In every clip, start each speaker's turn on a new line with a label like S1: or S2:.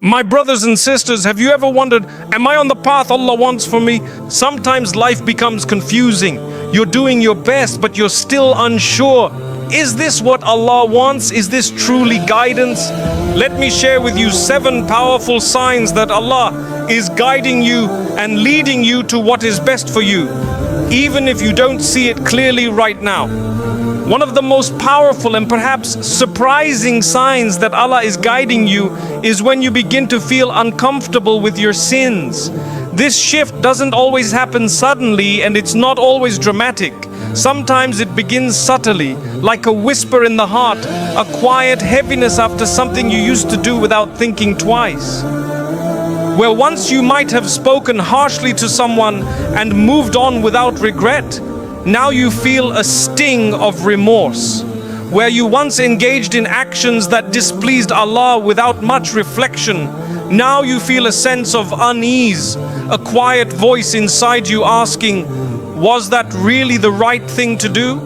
S1: My brothers and sisters, have you ever wondered, am I on the path Allah wants for me? Sometimes life becomes confusing. You're doing your best, but you're still unsure. Is this what Allah wants? Is this truly guidance? Let me share with you 7 powerful signs that Allah is guiding you and leading you to what is best for you, even if you don't see it clearly right now. One of the most powerful and perhaps surprising signs that Allah is guiding you is when you begin to feel uncomfortable with your sins. This shift doesn't always happen suddenly, and it's not always dramatic. Sometimes it begins subtly, like a whisper in the heart, a quiet heaviness after something you used to do without thinking twice. Where once you might have spoken harshly to someone and moved on without regret, now you feel a sting of remorse. Where you once engaged in actions that displeased Allah without much reflection, now you feel a sense of unease, a quiet voice inside you asking, was that really the right thing to do?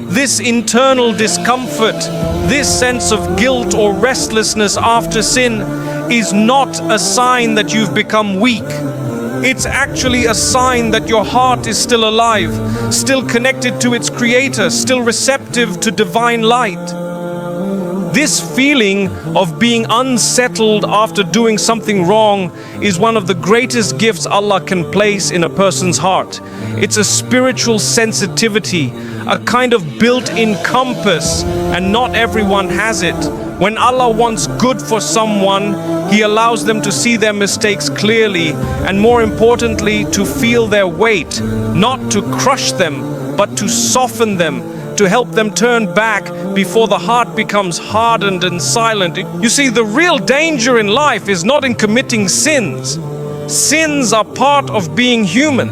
S1: This internal discomfort, this sense of guilt or restlessness after sin is not a sign that you've become weak. It's actually a sign that your heart is still alive, still connected to its creator, still receptive to divine light. This feeling of being unsettled after doing something wrong is one of the greatest gifts Allah can place in a person's heart. It's a spiritual sensitivity, a kind of built-in compass, and not everyone has it. When Allah wants good for someone, He allows them to see their mistakes clearly, and more importantly, to feel their weight, not to crush them, but to soften them, to help them turn back before the heart becomes hardened and silent. You see, the real danger in life is not in committing sins. Sins are part of being human.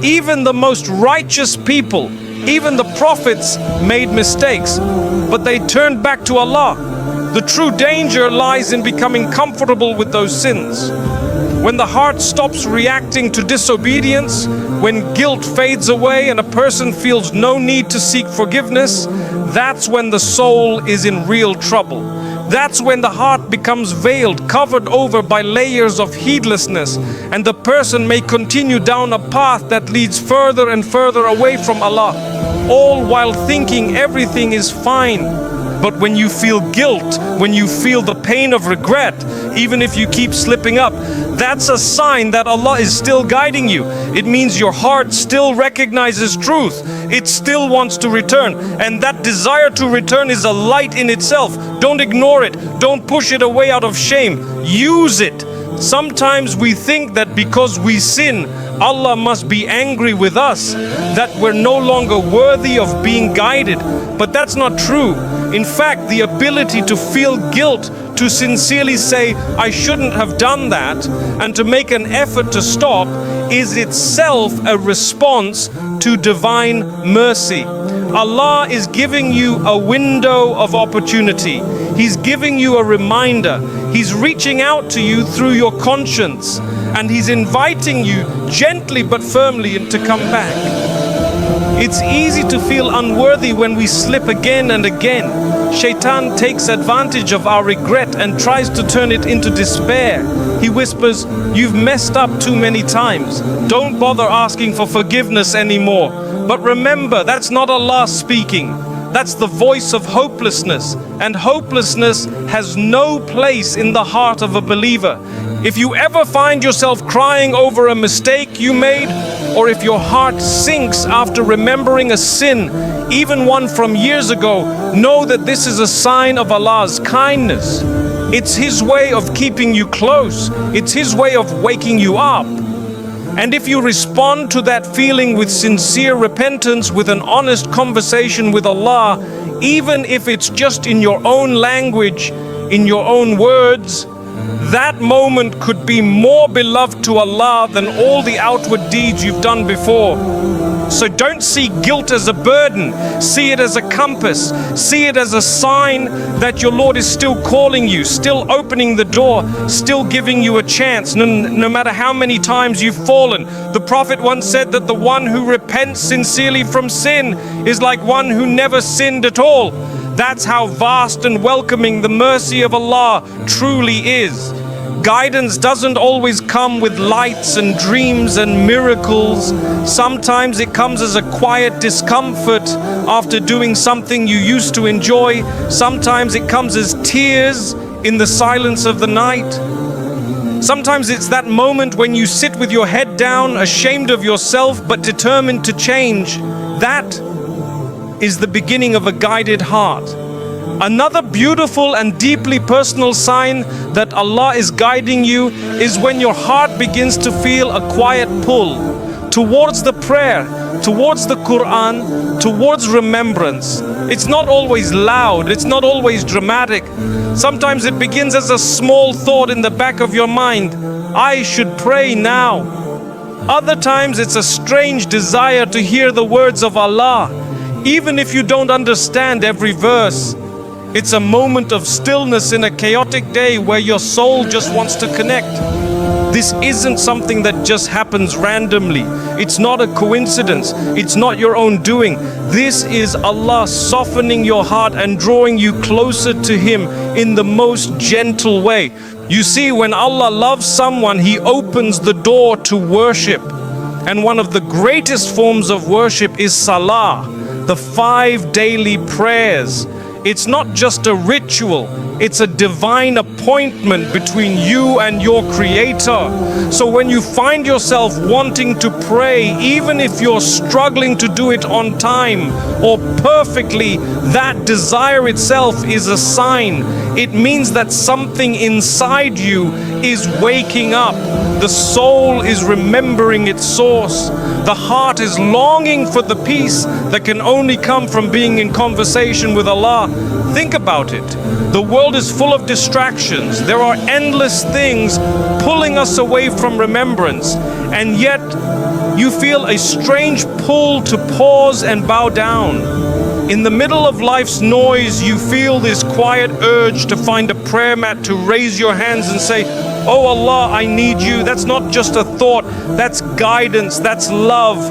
S1: Even the most righteous people, even the prophets made mistakes, but they turned back to Allah. The true danger lies in becoming comfortable with those sins. When the heart stops reacting to disobedience, when guilt fades away and a person feels no need to seek forgiveness, that's when the soul is in real trouble. That's when the heart becomes veiled, covered over by layers of heedlessness, and the person may continue down a path that leads further and further away from Allah, all while thinking everything is fine. But when you feel guilt, when you feel the pain of regret, even if you keep slipping up, that's a sign that Allah is still guiding you. It means your heart still recognizes truth. It still wants to return. And that desire to return is a light in itself. Don't ignore it. Don't push it away out of shame. Use it. Sometimes we think that because we sin, Allah must be angry with us, that we're no longer worthy of being guided. But that's not true. In fact, the ability to feel guilt, to sincerely say, I shouldn't have done that, and to make an effort to stop, is itself a response to divine mercy. Allah is giving you a window of opportunity. He's giving you a reminder. He's reaching out to you through your conscience, and He's inviting you gently but firmly to come back. It's easy to feel unworthy when we slip again and again. Shaitan takes advantage of our regret and tries to turn it into despair. He whispers, you've messed up too many times. Don't bother asking for forgiveness anymore. But remember, that's not Allah speaking. That's the voice of hopelessness. And hopelessness has no place in the heart of a believer. If you ever find yourself crying over a mistake you made, or if your heart sinks after remembering a sin, even one from years ago, know that this is a sign of Allah's kindness. It's His way of keeping you close. It's His way of waking you up. And if you respond to that feeling with sincere repentance, with an honest conversation with Allah, even if it's just in your own language, in your own words, that moment could be more beloved to Allah than all the outward deeds you've done before. So don't see guilt as a burden. See it as a compass. See it as a sign that your Lord is still calling you, still opening the door, still giving you a chance, no matter how many times you've fallen. The Prophet once said that the one who repents sincerely from sin is like one who never sinned at all. That's how vast and welcoming the mercy of Allah truly is. Guidance doesn't always come with lights and dreams and miracles. Sometimes it comes as a quiet discomfort after doing something you used to enjoy. Sometimes it comes as tears in the silence of the night. Sometimes it's that moment when you sit with your head down, ashamed of yourself but determined to change. That is the beginning of a guided heart. Another beautiful and deeply personal sign that Allah is guiding you is when your heart begins to feel a quiet pull towards the prayer, towards the Quran, towards remembrance. It's not always loud, it's not always dramatic. Sometimes it begins as a small thought in the back of your mind, I should pray now. Other times it's a strange desire to hear the words of Allah, even if you don't understand every verse. It's a moment of stillness in a chaotic day where your soul just wants to connect. This isn't something that just happens randomly. It's not a coincidence. It's not your own doing. This is Allah softening your heart and drawing you closer to Him in the most gentle way. You see, when Allah loves someone, He opens the door to worship. And one of the greatest forms of worship is salah, the 5 daily prayers. It's not just a ritual, it's a divine appointment between you and your Creator. So when you find yourself wanting to pray, even if you're struggling to do it on time or perfectly, that desire itself is a sign. It means that something inside you is waking up. The soul is remembering its source. The heart is longing for the peace that can only come from being in conversation with Allah. Think about it. The world is full of distractions. There are endless things pulling us away from remembrance. And yet, you feel a strange pull to pause and bow down. In the middle of life's noise, you feel this quiet urge to find a prayer mat, to raise your hands and say, Oh Allah, I need you. That's not just a thought, that's guidance, that's love,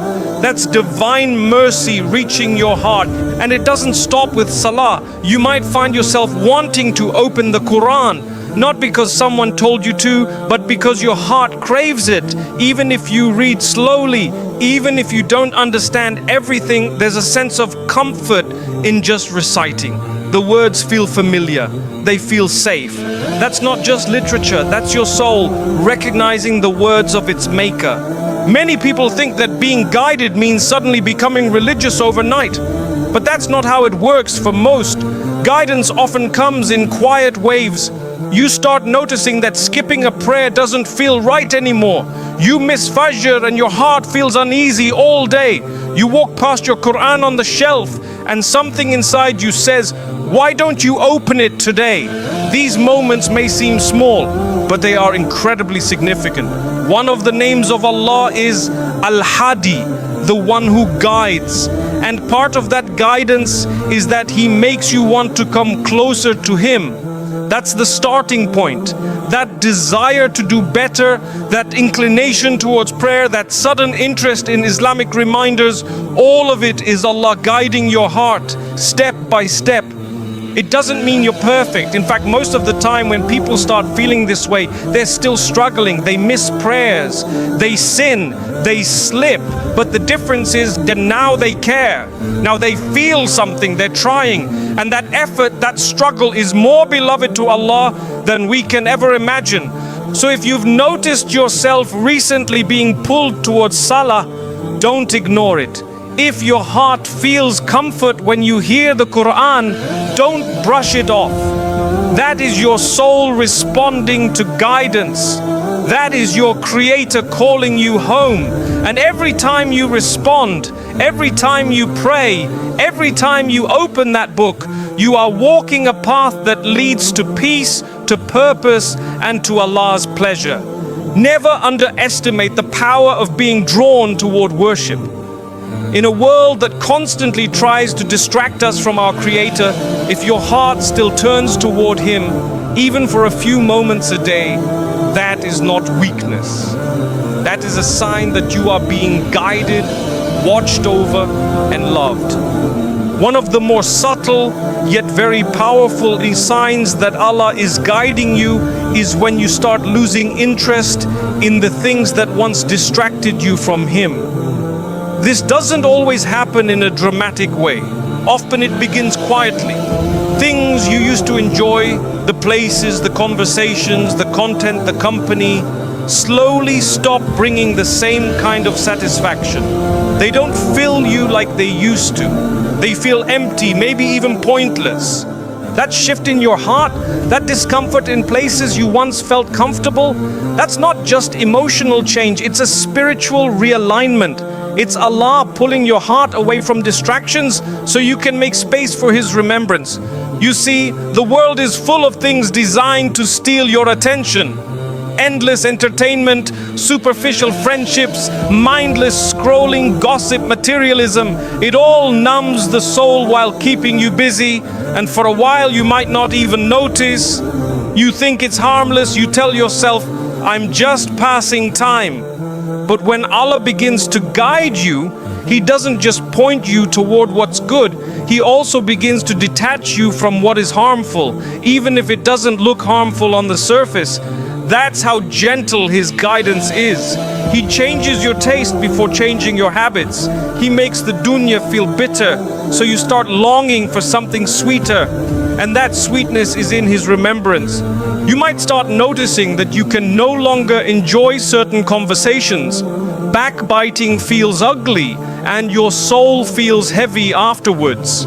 S1: that's divine mercy reaching your heart. And it doesn't stop with salah. You might find yourself wanting to open the Quran, not because someone told you to, but because your heart craves it. Even if you read slowly, even if you don't understand everything, there's a sense of comfort in just reciting. The words feel familiar, they feel safe. That's not just literature, that's your soul recognizing the words of its maker. Many people think that being guided means suddenly becoming religious overnight, but that's not how it works for most. Guidance often comes in quiet waves. You start noticing that skipping a prayer doesn't feel right anymore. You miss Fajr and your heart feels uneasy all day. You walk past your Quran on the shelf and something inside you says, why don't you open it today? These moments may seem small, but they are incredibly significant. One of the names of Allah is Al-Hadi, the one who guides. And part of that guidance is that He makes you want to come closer to Him. That's the starting point. That desire to do better, that inclination towards prayer, that sudden interest in Islamic reminders, all of it is Allah guiding your heart step by step. It doesn't mean you're perfect. In fact, most of the time when people start feeling this way, they're still struggling. They miss prayers, they sin, they slip. But the difference is that now they care. Now they feel something, they're trying. And that effort, that struggle is more beloved to Allah than we can ever imagine. So if you've noticed yourself recently being pulled towards salah, don't ignore it. If your heart feels comfort when you hear the Quran, don't brush it off. That is your soul responding to guidance. That is your Creator calling you home. And every time you respond, every time you pray, every time you open that book, you are walking a path that leads to peace, to purpose, and to Allah's pleasure. Never underestimate the power of being drawn toward worship. In a world that constantly tries to distract us from our Creator, if your heart still turns toward Him, even for a few moments a day, that is not weakness. That is a sign that you are being guided, watched over, and loved. One of the more subtle yet very powerful signs that Allah is guiding you is when you start losing interest in the things that once distracted you from Him. This doesn't always happen in a dramatic way. Often it begins quietly. Things you used to enjoy, the places, the conversations, the content, the company, slowly stop bringing the same kind of satisfaction. They don't fill you like they used to. They feel empty, maybe even pointless. That shift in your heart, that discomfort in places you once felt comfortable, that's not just emotional change, it's a spiritual realignment. It's Allah pulling your heart away from distractions so you can make space for His remembrance. You see, the world is full of things designed to steal your attention. Endless entertainment, superficial friendships, mindless scrolling, gossip, materialism. It all numbs the soul while keeping you busy. And for a while you might not even notice. You think it's harmless. You tell yourself, I'm just passing time. But when Allah begins to guide you, He doesn't just point you toward what's good. He also begins to detach you from what is harmful, even if it doesn't look harmful on the surface. That's how gentle His guidance is. He changes your taste before changing your habits. He makes the dunya feel bitter, so you start longing for something sweeter. And that sweetness is in His remembrance. You might start noticing that you can no longer enjoy certain conversations. Backbiting feels ugly, and your soul feels heavy afterwards.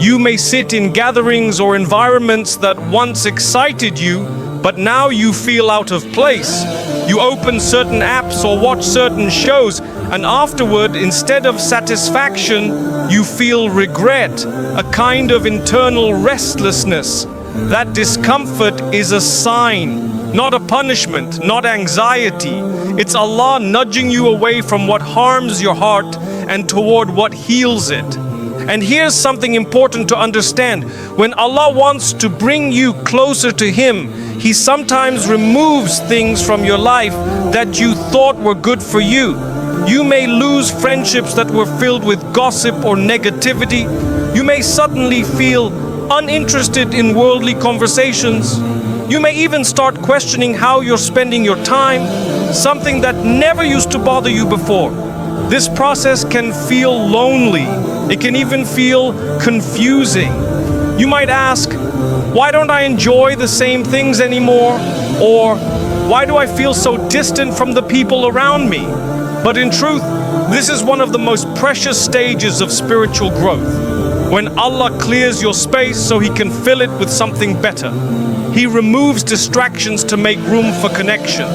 S1: You may sit in gatherings or environments that once excited you, but now you feel out of place. You open certain apps or watch certain shows, and afterward, instead of satisfaction, you feel regret, a kind of internal restlessness. That discomfort is a sign, not a punishment, not anxiety. It's Allah nudging you away from what harms your heart and toward what heals it. And here's something important to understand. When Allah wants to bring you closer to Him, He sometimes removes things from your life that you thought were good for you. You may lose friendships that were filled with gossip or negativity. You may suddenly feel uninterested in worldly conversations. You may even start questioning how you're spending your time, something that never used to bother you before. This process can feel lonely. It can even feel confusing. You might ask, why don't I enjoy the same things anymore? Or why do I feel so distant from the people around me? But in truth, this is one of the most precious stages of spiritual growth. When Allah clears your space so He can fill it with something better. He removes distractions to make room for connection.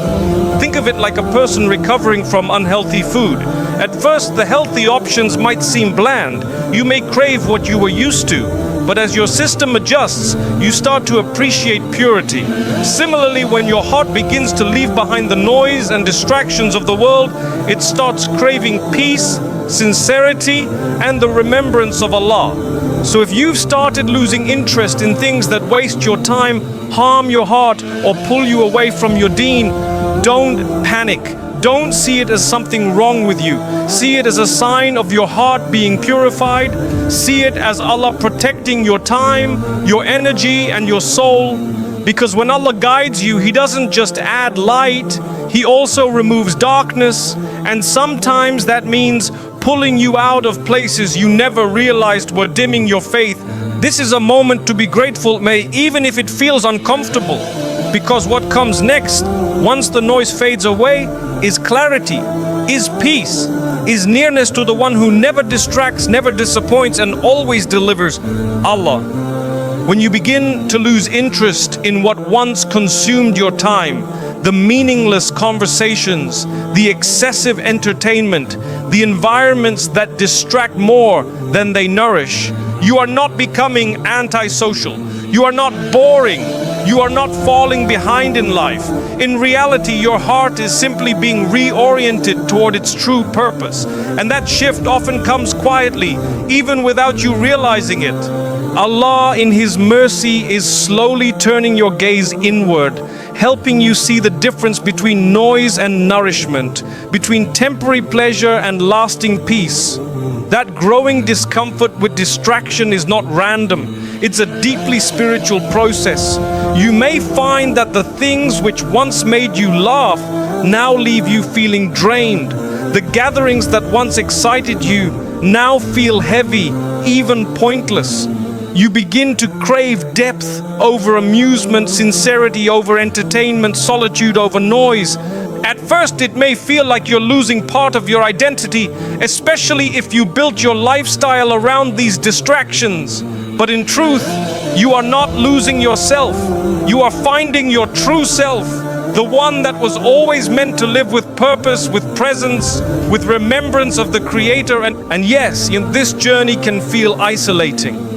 S1: Think of it like a person recovering from unhealthy food. At first, the healthy options might seem bland. You may crave what you were used to. But as your system adjusts, you start to appreciate purity. Similarly, when your heart begins to leave behind the noise and distractions of the world, it starts craving peace, sincerity, and the remembrance of Allah. So if you've started losing interest in things that waste your time, harm your heart, or pull you away from your deen, don't panic. Don't see it as something wrong with you. See it as a sign of your heart being purified. See it as Allah protecting your time, your energy, and your soul. Because when Allah guides you, He doesn't just add light, He also removes darkness. And sometimes that means pulling you out of places you never realized were dimming your faith. This is a moment to be grateful, even if it feels uncomfortable. Because what comes next, once the noise fades away, is clarity, is peace, is nearness to the one who never distracts, never disappoints, and always delivers, Allah. When you begin to lose interest in what once consumed your time, the meaningless conversations, the excessive entertainment, the environments that distract more than they nourish, you are not becoming antisocial. You are not boring. You are not falling behind in life. In reality, your heart is simply being reoriented toward its true purpose. And that shift often comes quietly, even without you realizing it. Allah in His mercy is slowly turning your gaze inward, helping you see the difference between noise and nourishment, between temporary pleasure and lasting peace. That growing discomfort with distraction is not random. It's a deeply spiritual process. You may find that the things which once made you laugh now leave you feeling drained. The gatherings that once excited you now feel heavy, even pointless. You begin to crave depth over amusement, sincerity over entertainment, solitude over noise. At first, it may feel like you're losing part of your identity, especially if you built your lifestyle around these distractions. But in truth, you are not losing yourself. You are finding your true self, the one that was always meant to live with purpose, with presence, with remembrance of the Creator. And yes, this journey can feel isolating.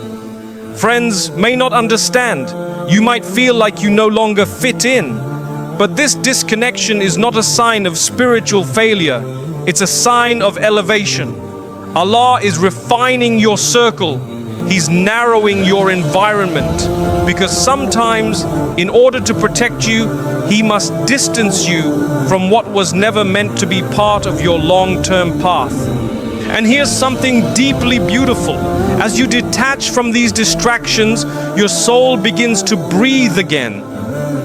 S1: Friends may not understand. You might feel like you no longer fit in. But this disconnection is not a sign of spiritual failure. It's a sign of elevation. Allah is refining your circle. He's narrowing your environment. Because sometimes, in order to protect you, He must distance you from what was never meant to be part of your long-term path. And here's something deeply beautiful. As you detach from these distractions, your soul begins to breathe again.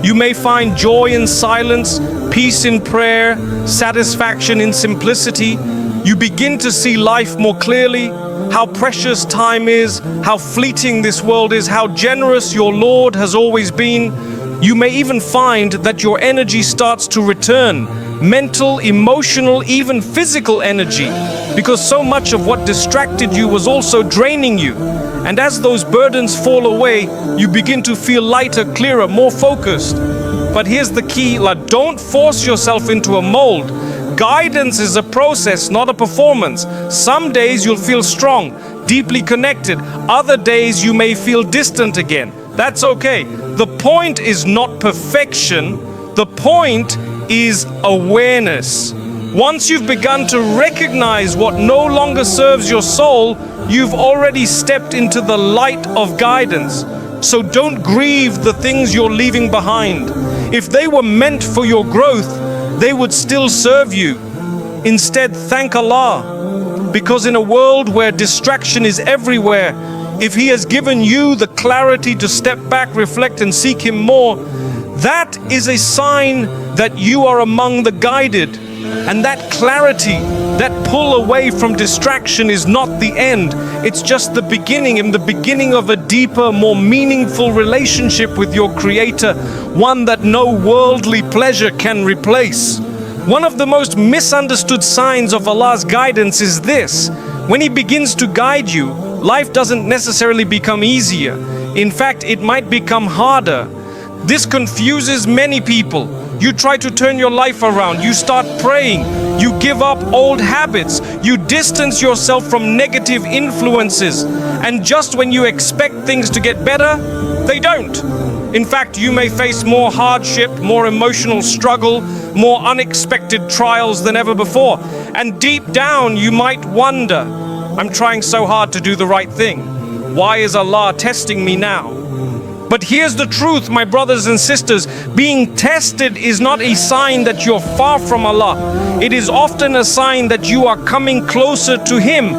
S1: You may find joy in silence, peace in prayer, satisfaction in simplicity. You begin to see life more clearly, how precious time is, how fleeting this world is, how generous your Lord has always been. You may even find that your energy starts to return, mental, emotional, even physical energy, because so much of what distracted you was also draining you. And as those burdens fall away, you begin to feel lighter, clearer, more focused. But here's the key, don't force yourself into a mold. Guidance is a process, not a performance. Some days you'll feel strong, deeply connected. Other days you may feel distant again. That's okay. The point is not perfection. The point is awareness. Once you've begun to recognize what no longer serves your soul, you've already stepped into the light of guidance. So don't grieve the things you're leaving behind. If they were meant for your growth, they would still serve you. Instead, thank Allah. Because in a world where distraction is everywhere, if He has given you the clarity to step back, reflect, and seek Him more, that is a sign that you are among the guided. And that clarity, that pull away from distraction is not the end. It's just the beginning, and the beginning of a deeper, more meaningful relationship with your Creator, one that no worldly pleasure can replace. One of the most misunderstood signs of Allah's guidance is this: when He begins to guide you, life doesn't necessarily become easier. In fact, it might become harder. This confuses many people. You try to turn your life around, you start praying, you give up old habits, you distance yourself from negative influences, and just when you expect things to get better, they don't. In fact, you may face more hardship, more emotional struggle, more unexpected trials than ever before. And deep down, you might wonder, I'm trying so hard to do the right thing. Why is Allah testing me now? But here's the truth, my brothers and sisters. Being tested is not a sign that you're far from Allah. It is often a sign that you are coming closer to Him.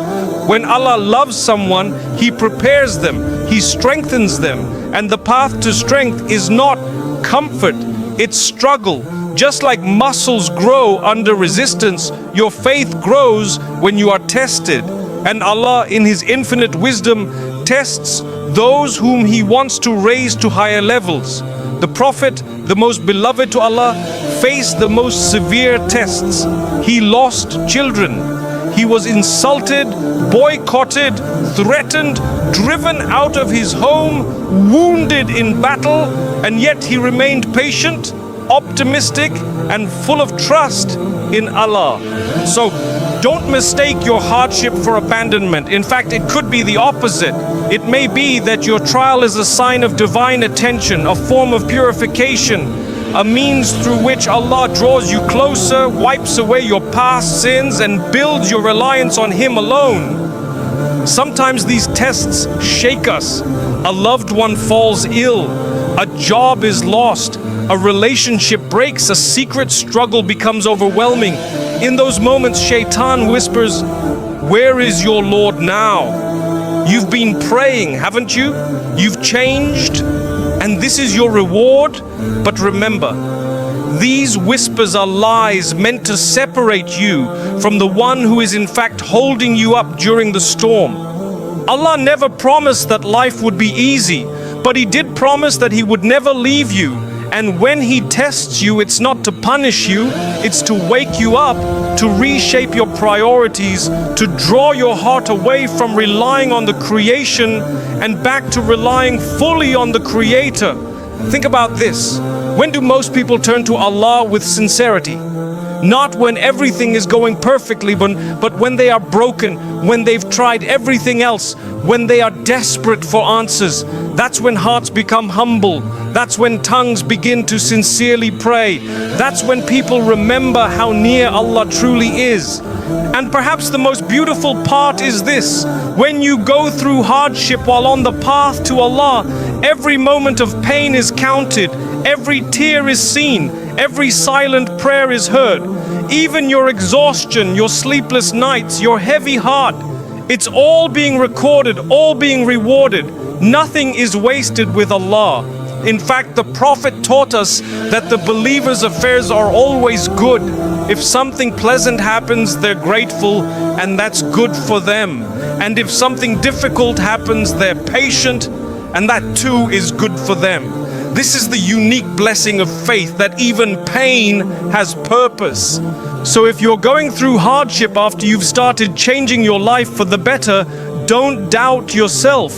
S1: When Allah loves someone, He prepares them, He strengthens them. And the path to strength is not comfort, it's struggle. Just like muscles grow under resistance, your faith grows when you are tested. And Allah, in His infinite wisdom, tests those whom He wants to raise to higher levels. The Prophet, the most beloved to Allah, faced the most severe tests. He lost children. He was insulted, boycotted, threatened, driven out of his home, wounded in battle, and yet he remained patient, optimistic, and full of trust in Allah. So don't mistake your hardship for abandonment. In fact, it could be the opposite. It may be that your trial is a sign of divine attention, a form of purification, a means through which Allah draws you closer, wipes away your past sins, and builds your reliance on Him alone. Sometimes these tests shake us. A loved one falls ill. A job is lost, a relationship breaks, a secret struggle becomes overwhelming. In those moments, Shaitan whispers, "Where is your Lord now? You've been praying, haven't you? You've changed, and this is your reward." But remember, these whispers are lies meant to separate you from the one who is in fact holding you up during the storm. Allah never promised that life would be easy, but He did promise that He would never leave you. And when He tests you, it's not to punish you, it's to wake you up, to reshape your priorities, to draw your heart away from relying on the creation and back to relying fully on the Creator. Think about this. When do most people turn to Allah with sincerity? Not when everything is going perfectly, but when they are broken, when they've tried everything else, when they are desperate for answers. That's when hearts become humble. That's when tongues begin to sincerely pray. That's when people remember how near Allah truly is. And perhaps the most beautiful part is this: when you go through hardship while on the path to Allah, every moment of pain is counted, every tear is seen, every silent prayer is heard. Even your exhaustion, your sleepless nights, your heavy heart, it's all being recorded, all being rewarded. Nothing is wasted with Allah. In fact, the Prophet taught us that the believers' affairs are always good. If something pleasant happens, they're grateful, and that's good for them. And if something difficult happens, they're patient, and that too is good for them. This is the unique blessing of faith, that even pain has purpose. So if you're going through hardship after you've started changing your life for the better, don't doubt yourself.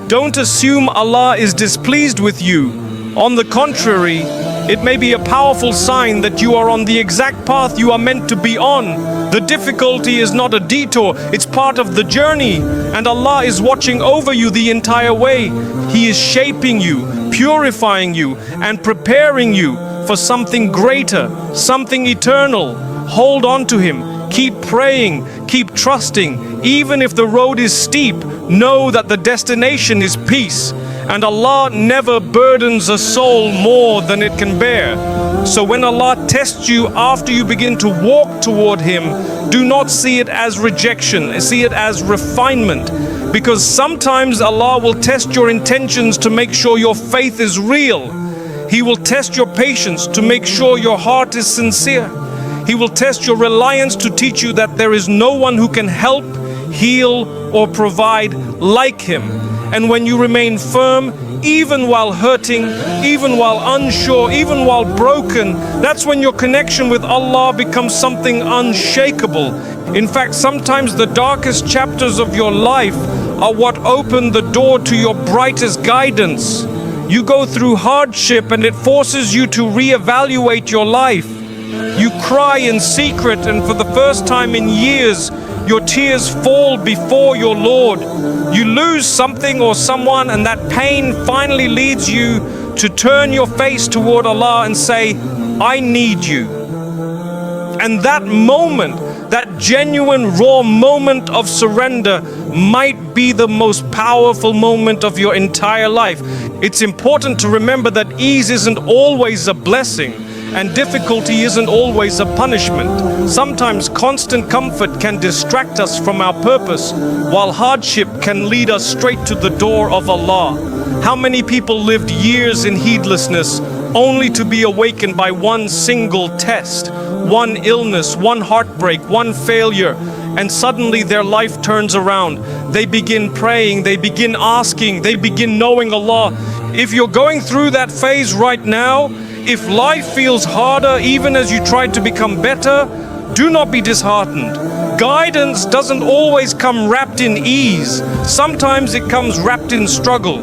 S1: Don't assume Allah is displeased with you. On the contrary, it may be a powerful sign that you are on the exact path you are meant to be on. The difficulty is not a detour, it's part of the journey, and Allah is watching over you the entire way. He is shaping you, purifying you, and preparing you for something greater, something eternal. Hold on to Him. Keep praying, keep trusting. Even if the road is steep, know that the destination is peace. And Allah never burdens a soul more than it can bear. So when Allah tests you after you begin to walk toward Him, do not see it as rejection, see it as refinement. Because sometimes Allah will test your intentions to make sure your faith is real. He will test your patience to make sure your heart is sincere. He will test your reliance to teach you that there is no one who can help, heal, or provide like Him. And when you remain firm, even while hurting, even while unsure, even while broken, that's when your connection with Allah becomes something unshakable. In fact, sometimes the darkest chapters of your life are what open the door to your brightest guidance. You go through hardship and it forces you to reevaluate your life. You cry in secret, and for the first time in years, your tears fall before your Lord. You lose something or someone, and that pain finally leads you to turn your face toward Allah and say, "I need you." And that moment, that genuine raw moment of surrender might be the most powerful moment of your entire life. It's important to remember that ease isn't always a blessing, and difficulty isn't always a punishment. Sometimes constant comfort can distract us from our purpose, while hardship can lead us straight to the door of Allah. How many people lived years in heedlessness only to be awakened by one single test, one illness, one heartbreak, one failure, and suddenly their life turns around. They begin praying, they begin asking, they begin knowing Allah. If you're going through that phase right now, if life feels harder even as you try to become better, do not be disheartened. Guidance doesn't always come wrapped in ease. Sometimes it comes wrapped in struggle.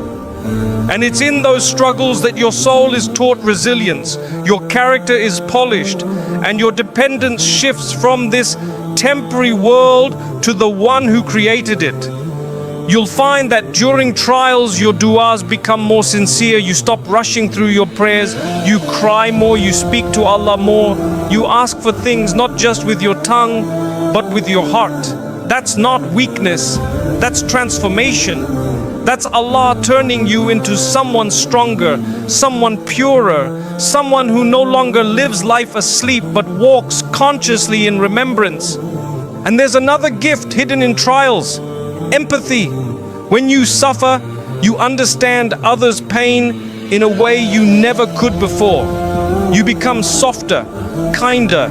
S1: And it's in those struggles that your soul is taught resilience, your character is polished, and your dependence shifts from this temporary world to the one who created it. You'll find that during trials, your du'as become more sincere. You stop rushing through your prayers. You cry more. You speak to Allah more. You ask for things not just with your tongue, but with your heart. That's not weakness. That's transformation. That's Allah turning you into someone stronger, someone purer, someone who no longer lives life asleep but walks consciously in remembrance. And there's another gift hidden in trials: empathy. When you suffer, you understand others' pain in a way you never could before. You become softer, kinder.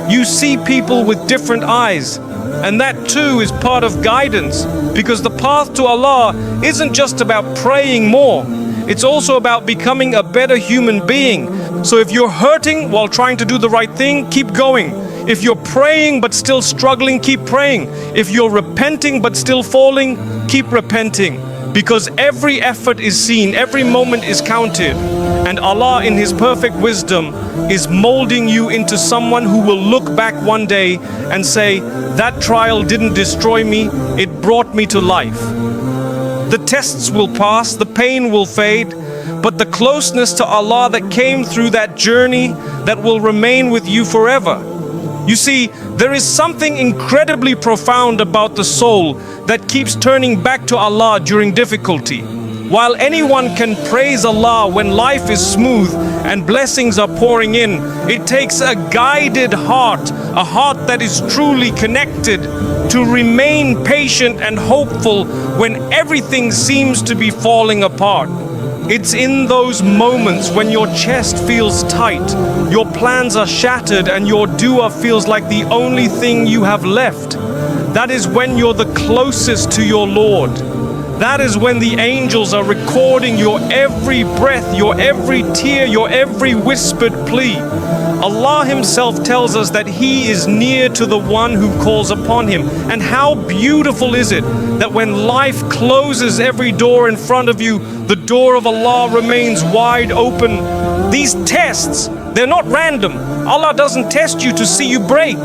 S1: You see people with different eyes. And that too is part of guidance, because the path to Allah isn't just about praying more. It's also about becoming a better human being. So if you're hurting while trying to do the right thing, keep going. If you're praying but still struggling, keep praying. If you're repenting but still falling, keep repenting. Because every effort is seen, every moment is counted. And Allah in His perfect wisdom is molding you into someone who will look back one day and say, that trial didn't destroy me, it brought me to life. The tests will pass, the pain will fade, but the closeness to Allah that came through that journey, that will remain with you forever. You see, there is something incredibly profound about the soul that keeps turning back to Allah during difficulty. While anyone can praise Allah when life is smooth and blessings are pouring in, it takes a guided heart, a heart that is truly connected, to remain patient and hopeful when everything seems to be falling apart. It's in those moments when your chest feels tight, your plans are shattered, and your dua feels like the only thing you have left. That is when you're the closest to your Lord. That is when the angels are recording your every breath, your every tear, your every whispered plea. Allah Himself tells us that He is near to the one who calls upon Him. And how beautiful is it that when life closes every door in front of you, the door of Allah remains wide open. These tests, they're not random. Allah doesn't test you to see you break.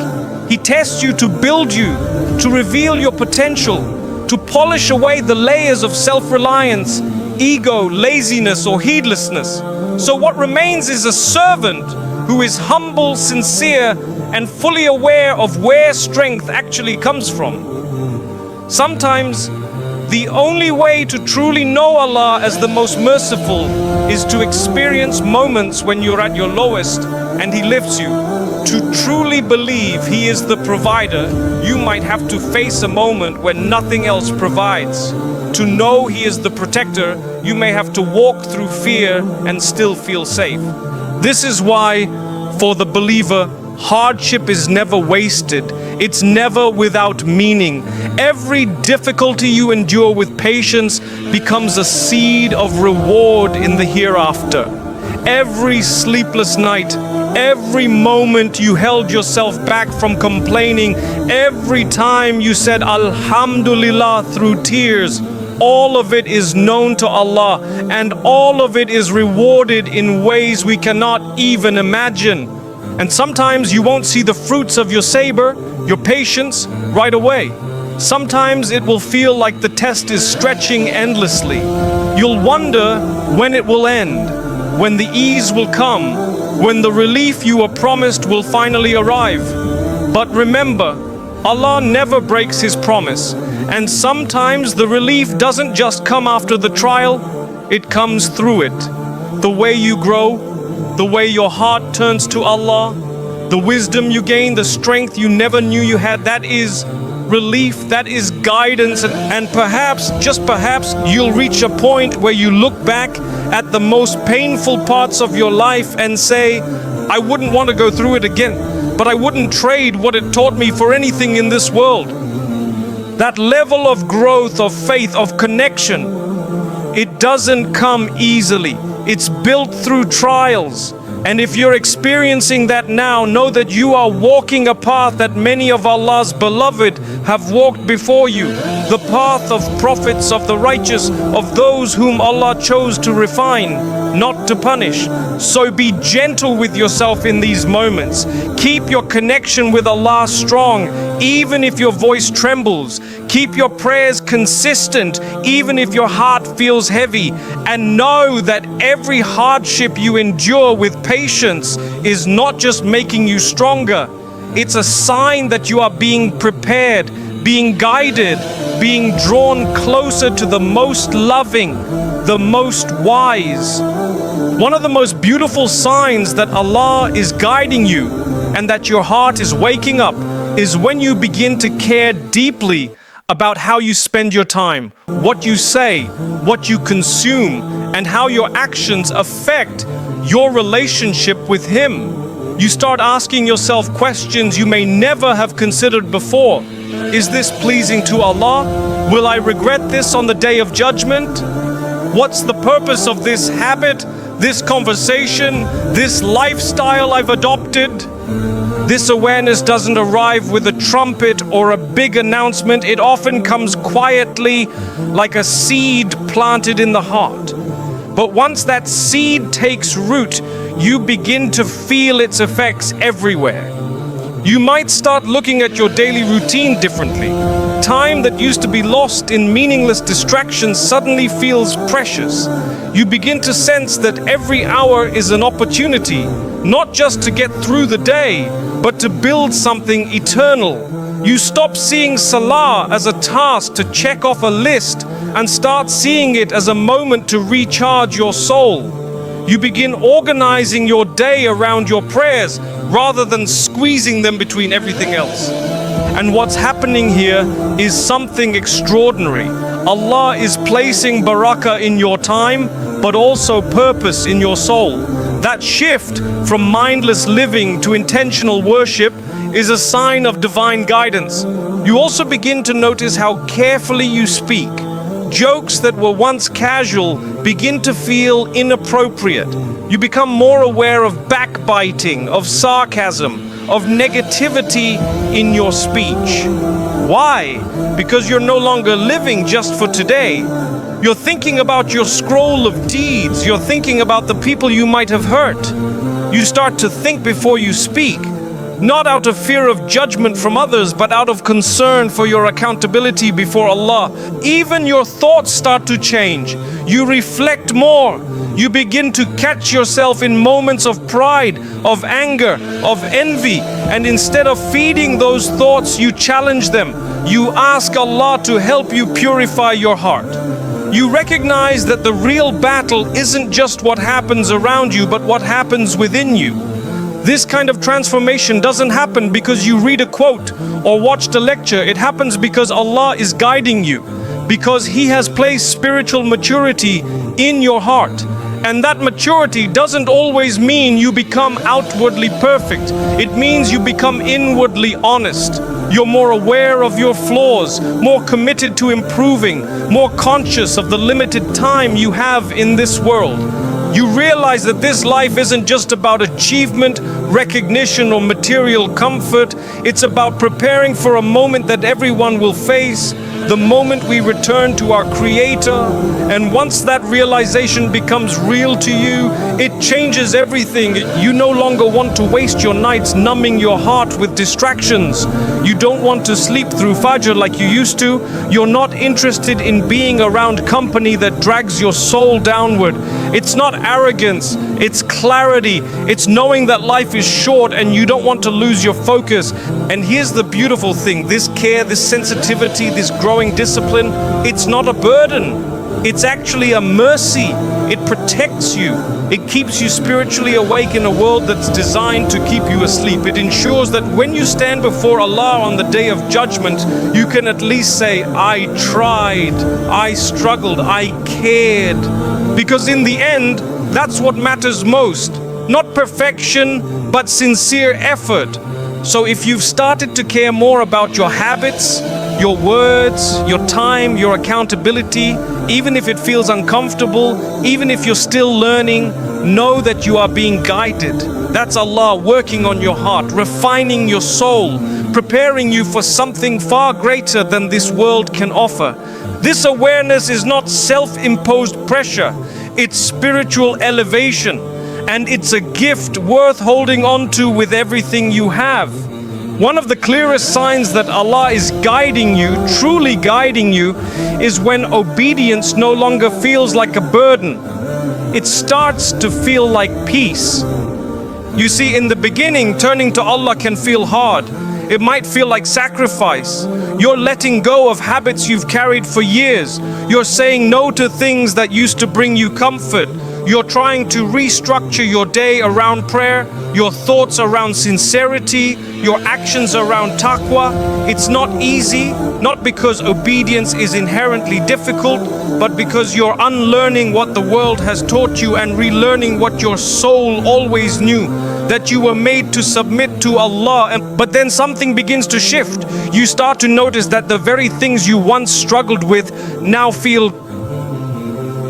S1: He tests you to build you, to reveal your potential, to polish away the layers of self-reliance, ego, laziness, or heedlessness. So what remains is a servant who is humble, sincere, and fully aware of where strength actually comes from. Sometimes, the only way to truly know Allah as the most merciful is to experience moments when you're at your lowest and He lifts you. To truly believe He is the provider, you might have to face a moment when nothing else provides. To know He is the protector, you may have to walk through fear and still feel safe. This is why, for the believer, hardship is never wasted. It's never without meaning. Every difficulty you endure with patience becomes a seed of reward in the hereafter. Every sleepless night, every moment you held yourself back from complaining, every time you said Alhamdulillah through tears, all of it is known to Allah, and all of it is rewarded in ways we cannot even imagine. And sometimes you won't see the fruits of your sabr, your patience, right away. Sometimes it will feel like the test is stretching endlessly. You'll wonder when it will end, when the ease will come, when the relief you were promised will finally arrive. But remember, Allah never breaks His promise, and sometimes the relief doesn't just come after the trial, it comes through it. The way you grow, the way your heart turns to Allah, the wisdom you gain, the strength you never knew you had, that is relief, that is guidance, and perhaps, just perhaps, you'll reach a point where you look back at the most painful parts of your life and say, I wouldn't want to go through it again, but I wouldn't trade what it taught me for anything in this world. That level of growth, of faith, of connection, it doesn't come easily. It's built through trials. And if you're experiencing that now, know that you are walking a path that many of Allah's beloved have walked before you. The path of prophets, of the righteous, of those whom Allah chose to refine, not to punish. So be gentle with yourself in these moments. Keep your connection with Allah strong, even if your voice trembles. Keep your prayers consistent, even if your heart feels heavy. And know that every hardship you endure with patience is not just making you stronger. It's a sign that you are being prepared, being guided, being drawn closer to the most loving, the most wise. One of the most beautiful signs that Allah is guiding you and that your heart is waking up is when you begin to care deeply about how you spend your time, what you say, what you consume, and how your actions affect your relationship with Him. You start asking yourself questions you may never have considered before. Is this pleasing to Allah? Will I regret this on the Day of Judgment? What's the purpose of this habit, this conversation, this lifestyle I've adopted? This awareness doesn't arrive with a trumpet or a big announcement. It often comes quietly, like a seed planted in the heart. But once that seed takes root, you begin to feel its effects everywhere. You might start looking at your daily routine differently. Time that used to be lost in meaningless distractions suddenly feels precious. You begin to sense that every hour is an opportunity, not just to get through the day, but to build something eternal. You stop seeing Salah as a task to check off a list and start seeing it as a moment to recharge your soul. You begin organizing your day around your prayers rather than squeezing them between everything else. And what's happening here is something extraordinary. Allah is placing barakah in your time, but also purpose in your soul. That shift from mindless living to intentional worship is a sign of divine guidance. You also begin to notice how carefully you speak. Jokes that were once casual begin to feel inappropriate. You become more aware of backbiting, of sarcasm, of negativity in your speech. Why? Because you're no longer living just for today. You're thinking about your scroll of deeds. You're thinking about the people you might have hurt. You start to think before you speak, not out of fear of judgment from others, but out of concern for your accountability before Allah. Even your thoughts start to change. You reflect more. You begin to catch yourself in moments of pride, of anger, of envy, and instead of feeding those thoughts, you challenge them. You ask Allah to help you purify your heart. You recognize that the real battle isn't just what happens around you, but what happens within you. This kind of transformation doesn't happen because you read a quote or watched a lecture. It happens because Allah is guiding you, because He has placed spiritual maturity in your heart. And that maturity doesn't always mean you become outwardly perfect. It means you become inwardly honest. You're more aware of your flaws, more committed to improving, more conscious of the limited time you have in this world. You realize that this life isn't just about achievement, recognition, or material comfort. It's about preparing for a moment that everyone will face, the moment we return to our Creator. And once that realization becomes real to you, it changes everything. You no longer want to waste your nights numbing your heart with distractions. You don't want to sleep through Fajr like you used to. You're not interested in being around company that drags your soul downward. It's not arrogance, it's clarity. It's knowing that life is short and you don't want to lose your focus. And here's the beautiful thing: this care, this sensitivity, this growing discipline, it's not a burden. It's actually a mercy. It protects you. It keeps you spiritually awake in a world that's designed to keep you asleep. It ensures that when you stand before Allah on the Day of Judgment, you can at least say, I tried, I struggled, I cared. Because in the end, that's what matters most. Not perfection, but sincere effort. So if you've started to care more about your habits, your words, your time, your accountability, even if it feels uncomfortable, even if you're still learning, know that you are being guided. That's Allah working on your heart, refining your soul, preparing you for something far greater than this world can offer. This awareness is not self-imposed pressure, it's spiritual elevation, and it's a gift worth holding on to with everything you have. One of the clearest signs that Allah is guiding you, truly guiding you, is when obedience no longer feels like a burden. It starts to feel like peace. You see, in the beginning, turning to Allah can feel hard. It might feel like sacrifice. You're letting go of habits you've carried for years. You're saying no to things that used to bring you comfort. You're trying to restructure your day around prayer, your thoughts around sincerity, your actions around taqwa. It's not easy, not because obedience is inherently difficult, but because you're unlearning what the world has taught you and relearning what your soul always knew, that you were made to submit to Allah. But then something begins to shift. You start to notice that the very things you once struggled with now feel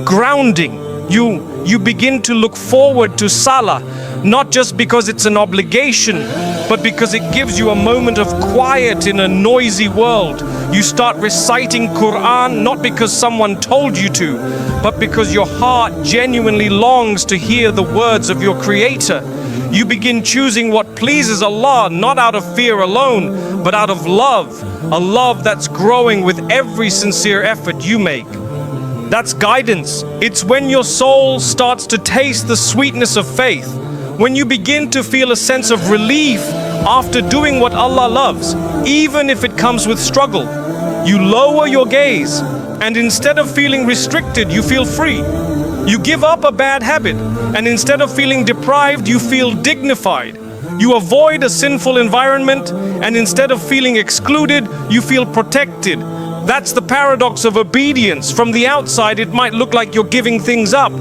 S1: grounding. You begin to look forward to salah, not just because it's an obligation, but because it gives you a moment of quiet in a noisy world. You start reciting Quran, not because someone told you to, but because your heart genuinely longs to hear the words of your Creator. You begin choosing what pleases Allah, not out of fear alone, but out of love, a love that's growing with every sincere effort you make. That's guidance. It's when your soul starts to taste the sweetness of faith, when you begin to feel a sense of relief after doing what Allah loves, even if it comes with struggle. You lower your gaze, and instead of feeling restricted, you feel free. You give up a bad habit, and instead of feeling deprived, you feel dignified. You avoid a sinful environment, and instead of feeling excluded, you feel protected. That's the paradox of obedience. From the outside, it might look like you're giving things up,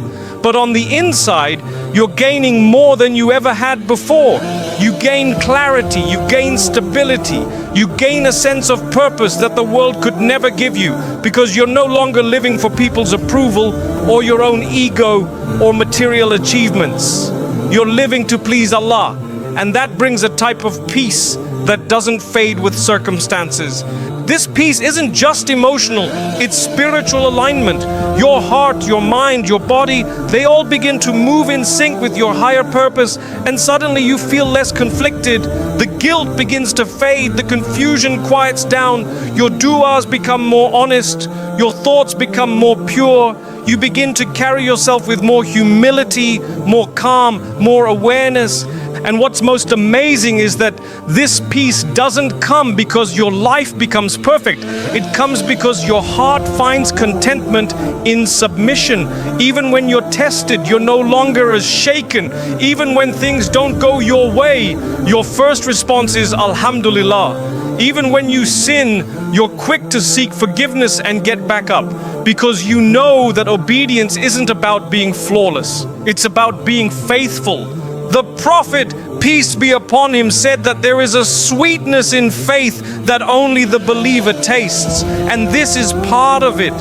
S1: but on the inside, you're gaining more than you ever had before. You gain clarity, you gain stability, you gain a sense of purpose that the world could never give you, because you're no longer living for people's approval or your own ego or material achievements. You're living to please Allah, and that brings a type of peace that doesn't fade with circumstances. This peace isn't just emotional, it's spiritual alignment. Your heart, your mind, your body, they all begin to move in sync with your higher purpose, and suddenly you feel less conflicted. The guilt begins to fade, the confusion quiets down, your du'as become more honest, your thoughts become more pure. You begin to carry yourself with more humility, more calm, more awareness. And what's most amazing is that this peace doesn't come because your life becomes perfect. It comes because your heart finds contentment in submission. Even when you're tested, you're no longer as shaken. Even when things don't go your way, your first response is Alhamdulillah. Even when you sin, you're quick to seek forgiveness and get back up, because you know that obedience isn't about being flawless. It's about being faithful. The Prophet, peace be upon him, said that there is a sweetness in faith that only the believer tastes, and this is part of it.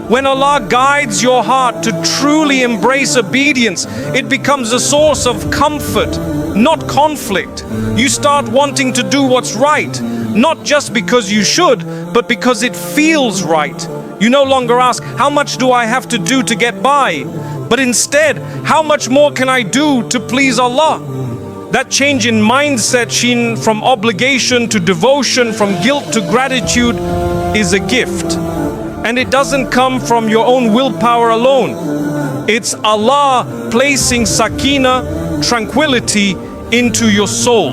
S1: When Allah guides your heart to truly embrace obedience, it becomes a source of comfort, not conflict. You start wanting to do what's right, not just because you should, but because it feels right. You no longer ask, how much do I have to do to get by? But instead, how much more can I do to please Allah? That change in mindset, Sheen, from obligation to devotion, from guilt to gratitude, is a gift. And it doesn't come from your own willpower alone. It's Allah placing sakina, tranquility, into your soul.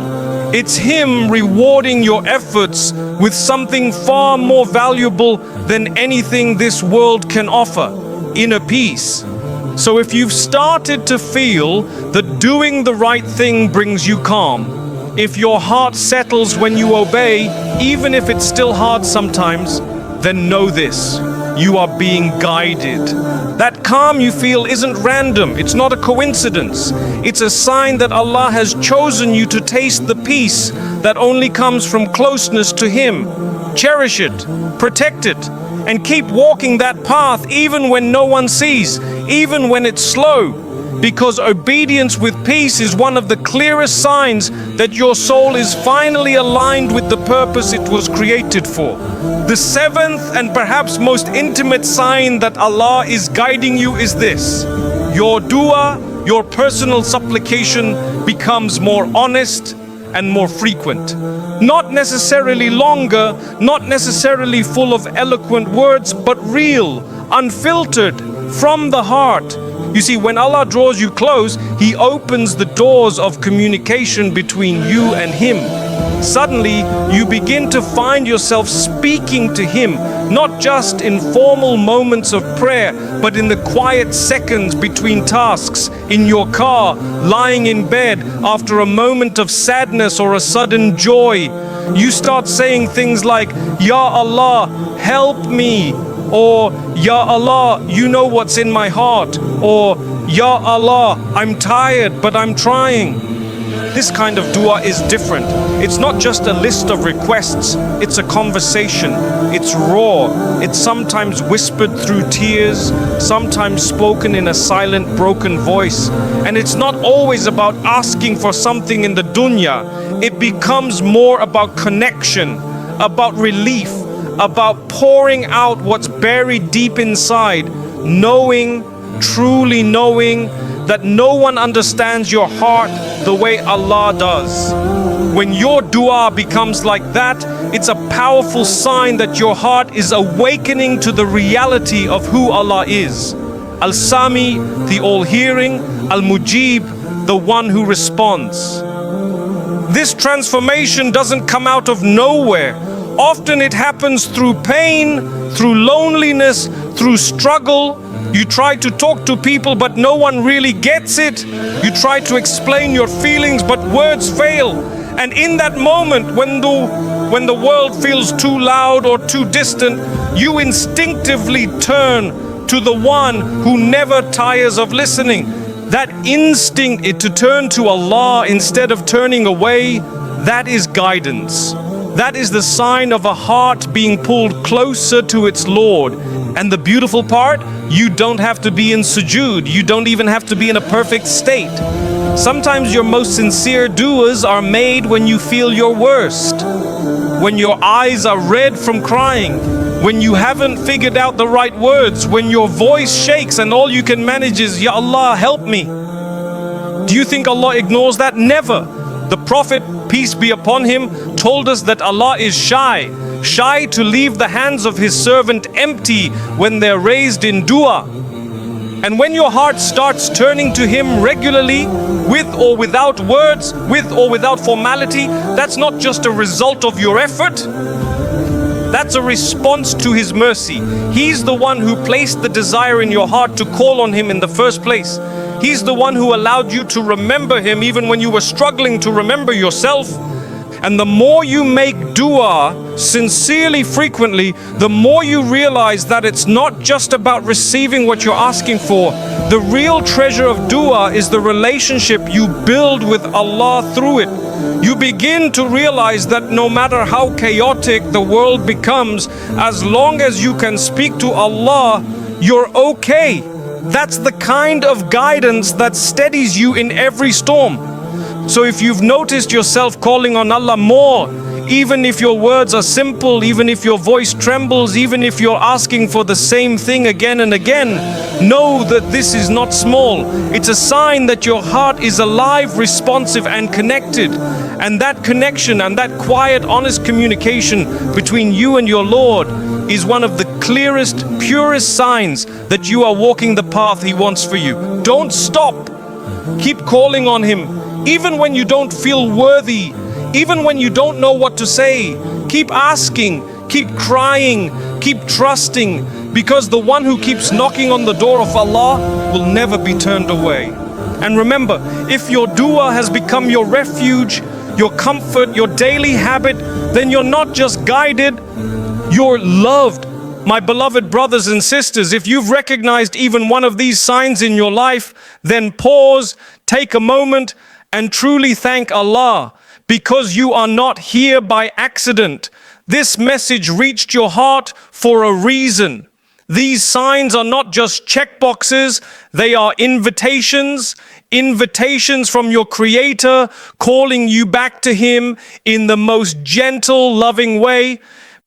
S1: It's Him rewarding your efforts with something far more valuable than anything this world can offer, inner peace. So if you've started to feel that doing the right thing brings you calm, if your heart settles when you obey, even if it's still hard sometimes, then know this: you are being guided. That calm you feel isn't random, it's not a coincidence. It's a sign that Allah has chosen you to taste the peace that only comes from closeness to Him. Cherish it, protect it, and keep walking that path even when no one sees, even when it's slow, because obedience with peace is one of the clearest signs that your soul is finally aligned with the purpose it was created for. The seventh and perhaps most intimate sign that Allah is guiding you is this: your dua, your personal supplication, becomes more honest and more frequent. Not necessarily longer, not necessarily full of eloquent words, but real, unfiltered, from the heart. You see, when Allah draws you close, He opens the doors of communication between you and Him. Suddenly, you begin to find yourself speaking to Him, not just in formal moments of prayer, but in the quiet seconds between tasks, in your car, lying in bed, after a moment of sadness or a sudden joy. You start saying things like, Ya Allah, help me, or Ya Allah, you know what's in my heart, or Ya Allah, I'm tired but I'm trying. This kind of dua is different. It's not just a list of requests, it's a conversation. It's raw. It's sometimes whispered through tears, sometimes spoken in a silent, broken voice. And it's not always about asking for something in the dunya. It becomes more about connection, about relief, about pouring out what's buried deep inside, knowing, truly knowing that no one understands your heart the way Allah does. When your dua becomes like that, it's a powerful sign that your heart is awakening to the reality of who Allah is. Al-Sami, the all-hearing, Al-Mujib, the one who responds. This transformation doesn't come out of nowhere. Often it happens through pain, through loneliness, through struggle. You try to talk to people, but no one really gets it. You try to explain your feelings, but words fail. And in that moment, when the world feels too loud or too distant, you instinctively turn to the one who never tires of listening. That instinct to turn to Allah instead of turning away, that is guidance. That is the sign of a heart being pulled closer to its Lord. And the beautiful part, you don't have to be in sujood. You don't even have to be in a perfect state. Sometimes your most sincere du'as are made when you feel your worst, when your eyes are red from crying, when you haven't figured out the right words, when your voice shakes and all you can manage is, Ya Allah, help me. Do you think Allah ignores that? Never. The Prophet, peace be upon him, told us that Allah is shy to leave the hands of His servant empty when they're raised in dua. And when your heart starts turning to Him regularly, with or without words, with or without formality, that's not just a result of your effort. That's a response to His mercy. He's the one who placed the desire in your heart to call on Him in the first place. He's the one who allowed you to remember Him even when you were struggling to remember yourself. And the more you make dua sincerely, frequently, the more you realize that it's not just about receiving what you're asking for. The real treasure of dua is the relationship you build with Allah through it. You begin to realize that no matter how chaotic the world becomes, as long as you can speak to Allah, you're okay. That's the kind of guidance that steadies you in every storm. So if you've noticed yourself calling on Allah more, even if your words are simple, even if your voice trembles, even if you're asking for the same thing again and again, know that this is not small. It's a sign that your heart is alive, responsive and connected. And that connection and that quiet, honest communication between you and your Lord is one of the clearest, purest signs that you are walking the path He wants for you. Don't stop. Keep calling on Him. Even when you don't feel worthy, even when you don't know what to say, keep asking, keep crying, keep trusting, because the one who keeps knocking on the door of Allah will never be turned away. And remember, if your dua has become your refuge, your comfort, your daily habit, then you're not just guided, you're loved. My beloved brothers and sisters, if you've recognized even one of these signs in your life, then pause, take a moment, and truly thank Allah, because you are not here by accident. This message reached your heart for a reason. These signs are not just checkboxes, they are invitations from your Creator, calling you back to Him in the most gentle, loving way.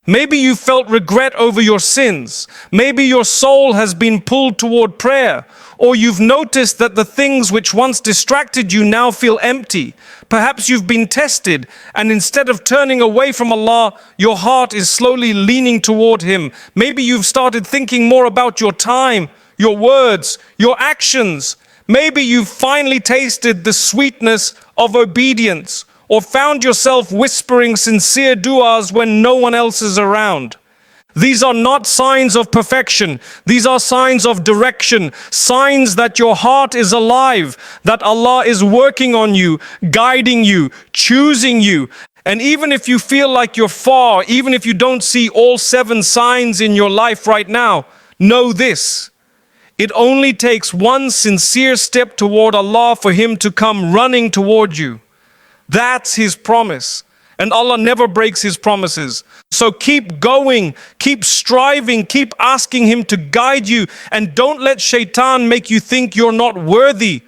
S1: Maybe you felt regret over your sins. Maybe your soul has been pulled toward prayer. Or you've noticed that the things which once distracted you now feel empty. Perhaps you've been tested, and instead of turning away from Allah, your heart is slowly leaning toward Him. Maybe you've started thinking more about your time, your words, your actions. Maybe you've finally tasted the sweetness of obedience. or found yourself whispering sincere du'as when no one else is around. These are not signs of perfection. These are signs of direction, signs that your heart is alive, that Allah is working on you, guiding you, choosing you. And even if you feel like you're far, even if you don't see all 7 signs in your life right now, know this: it only takes one sincere step toward Allah for Him to come running toward you. That's His promise. And Allah never breaks His promises. So keep going, keep striving, keep asking Him to guide you, and don't let shaitan make you think you're not worthy.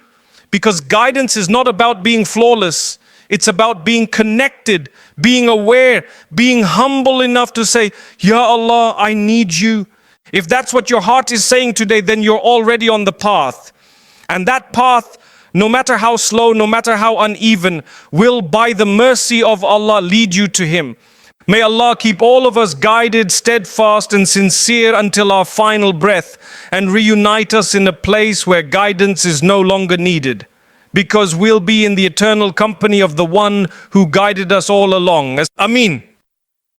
S1: Because guidance is not about being flawless. It's about being connected, being aware, being humble enough to say, Ya Allah, I need you. If that's what your heart is saying today, then you're already on the path. And that path, no matter how slow, no matter how uneven, will by the mercy of Allah lead you to Him. May Allah keep all of us guided, steadfast and sincere until our final breath, and reunite us in a place where guidance is no longer needed, because we'll be in the eternal company of the one who guided us all along. Ameen.